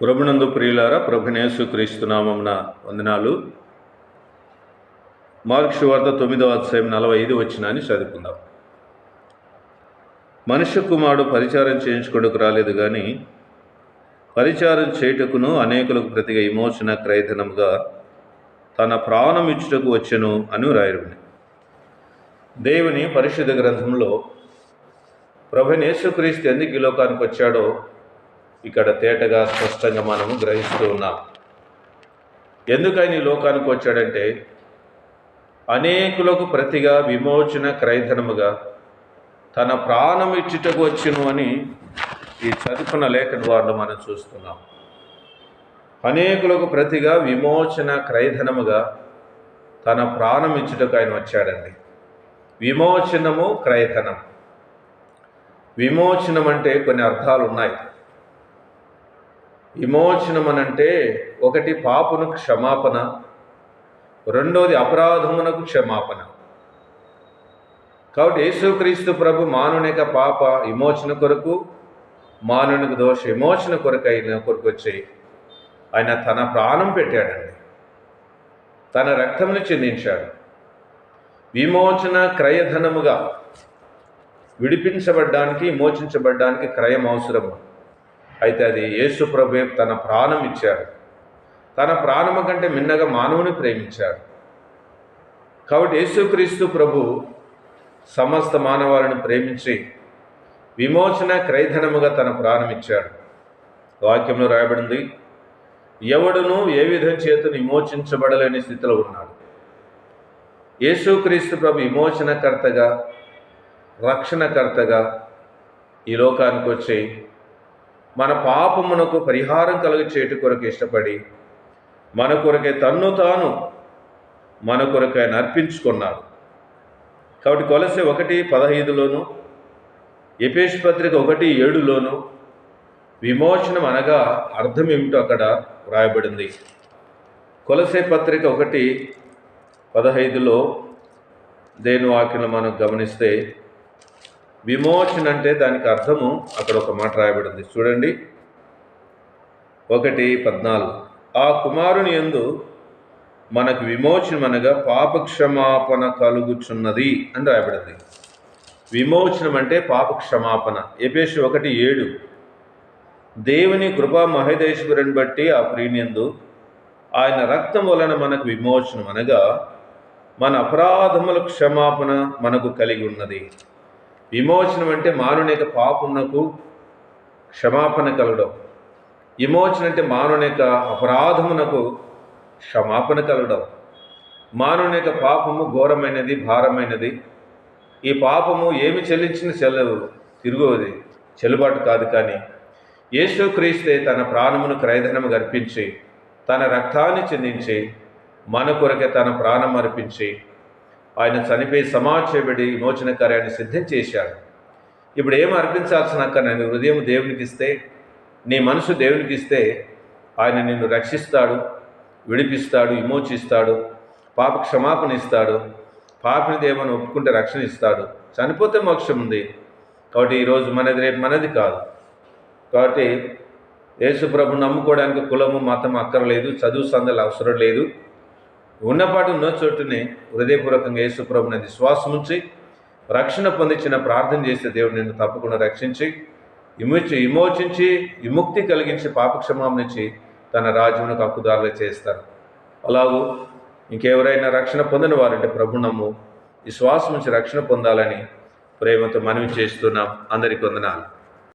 ప్రభునందు ప్రియులారా, ప్రభువైన యేసుక్రీస్తు నామమున వందనాలు. మార్కు సువార్త 9వ అధ్యాయం 45 వచనాన్ని చదువుకుందాం. మనుష్య కుమారుడు పరిచారం చేయించుకొనుటకు రాలేదు కానీ పరిచారం చేయుటకును అనేకులకు ప్రతిగా విమోచన క్రయధనముగా తన ప్రాణం ఇచ్చుటకు వచ్చెను అని వ్రాయబడింది. దేవుని పరిశుద్ధ గ్రంథంలో ప్రభువైన యేసుక్రీస్తు ఎందుకు ఈ లోకానికి వచ్చాడో ఇక్కడ తేటగా స్పష్టంగా మనము గ్రహిస్తూ ఉన్నాం. ఎందుకని ఈ లోకానికి వచ్చాడంటే అనేకులకు ప్రతిగా విమోచన క్రయధనముగా తన ప్రాణం ఇచ్చుటకు వచ్చును అని ఈ చదువుకున్న లేఖన ద్వారా మనం చూస్తున్నాం. అనేకులకు ప్రతిగా విమోచన క్రయధనముగా తన ప్రాణం ఇచ్చుటకు ఆయన వచ్చాడండి. విమోచనము, క్రయధనం. విమోచనం అంటే కొన్ని అర్థాలు ఉన్నాయి. విమోచనం అనంటే ఒకటి పాపను క్షమాపణ, రెండోది అపరాధమునకు క్షమాపణ. కాబట్టి యేసుక్రీస్తు ప్రభు మానవునిక పాప విమోచన కొరకు, మానవునికి దోష విమోచన కొరకు వచ్చి ఆయన తన ప్రాణం పెట్టాడండి. తన రక్తమును చెందించాడు. విమోచన క్రయధనముగా విడిపించబడ్డానికి, విమోచించబడ్డానికి క్రయం అవసరము. అయితే అది యేసు ప్రభువే తన ప్రాణం ఇచ్చాడు. తన ప్రాణము కంటే మిన్నగా మానవుని ప్రేమించాడు. కాబట్టి యేసుక్రీస్తు ప్రభు సమస్త మానవాళిని ప్రేమించి విమోచన క్రయధనముగా తన ప్రాణం ఇచ్చాడు. వాక్యంలో రాయబడింది, ఎవడును ఏ విధం చేత విమోచించబడలేని స్థితిలో ఉన్నాడు. యేసుక్రీస్తు ప్రభు విమోచనకర్తగా, రక్షణకర్తగా ఈ లోకానికి వచ్చి మన పాపమునకు పరిహారం కలిగచేయట కొరకు ఇష్టపడి మన కొరకే తన్ను తాను మన కొరకు ఆయన అర్పించుకున్నాడు. కాబట్టి కొలసే 1:15లోను, ఎఫెసు పత్రిక 1:7లోను విమోచనం అనగా అర్థం ఏమిటో అక్కడ వ్రాయబడింది. కొలసే పత్రిక 1:15లో దేని వాక్యం మనం గమనిస్తే విమోచన అంటే దానికి అర్థము అక్కడ ఒక మాట రాయబడింది. చూడండి, 1:14 ఆ కుమారుని యందు మనకు విమోచనం అనగా పాపక్షమాపణ కలుగుచున్నది అని రాయబడింది. విమోచనం అంటే పాపక్షమాపణ. ఎఫెసు 1:7 దేవుని కృపా మహేశ్వరుని బట్టి ఆ ప్రియనియందు ఆయన రక్తం వలన మనకు విమోచనం అనగా మన అపరాధముల క్షమాపణ మనకు కలిగి ఉన్నది. విమోచనం అంటే మానవుని యొక్క పాపమునకు క్షమాపణ కలగడం. విమోచన అంటే మానవుని యొక్క అపరాధమునకు క్షమాపణ కలగడం. మానవుని యొక్క పాపము ఘోరమైనది, భారమైనది. ఈ పాపము ఏమి చెల్లించిన తిరుగుది చెల్లుబాటు కాదు. కానీ యేసుక్రీస్తే తన ప్రాణమును క్రయధనము అర్పించి తన రక్తాన్ని చెందించి మన కొరకే తన ప్రాణం అర్పించి ఆయన చనిపోయి సమాజబడి విమోచన కార్యాన్ని సిద్ధం చేశాడు. ఇప్పుడు ఏం అర్పించాల్సిన అక్క? నేను హృదయం దేవునికి ఇస్తే, నీ మనసు దేవునికి ఇస్తే ఆయన నిన్ను రక్షిస్తాడు, విడిపిస్తాడు, విమోచిస్తాడు, పాప క్షమాపణ ఇస్తాడు. పాపిని దేవుని ఒప్పుకుంటే రక్షణ ఇస్తాడు. చనిపోతే మోక్షం ఉంది. కాబట్టి ఈరోజు మనది, రేపు మనది కాదు. కాబట్టి యేసు ప్రభుని నమ్ముకోవడానికి కులము, మతం అక్కర్లేదు, చదువు సందలు అవసరం లేదు. ఉన్నపాటు ఉన్న చోటునే హృదయపూర్వకంగా యేసు ప్రభుని విశ్వాసం ఉంచి రక్షణ పొందించిన ప్రార్థన చేస్తే దేవుడు నిన్ను తప్పకుండా రక్షించి విమోచించి విముక్తి కలిగించి పాపక్షమాపణ ఇచ్చి తన రాజ్యమునకు హక్కుదారులు చేస్తారు. అలాగూ ఇంకెవరైనా రక్షణ పొందిన వారంటే ప్రభు నమ్ము, విశ్వాసం నుంచి రక్షణ పొందాలని ప్రేమతో మనవి చేస్తున్నాం. అందరికీ వందనాలు.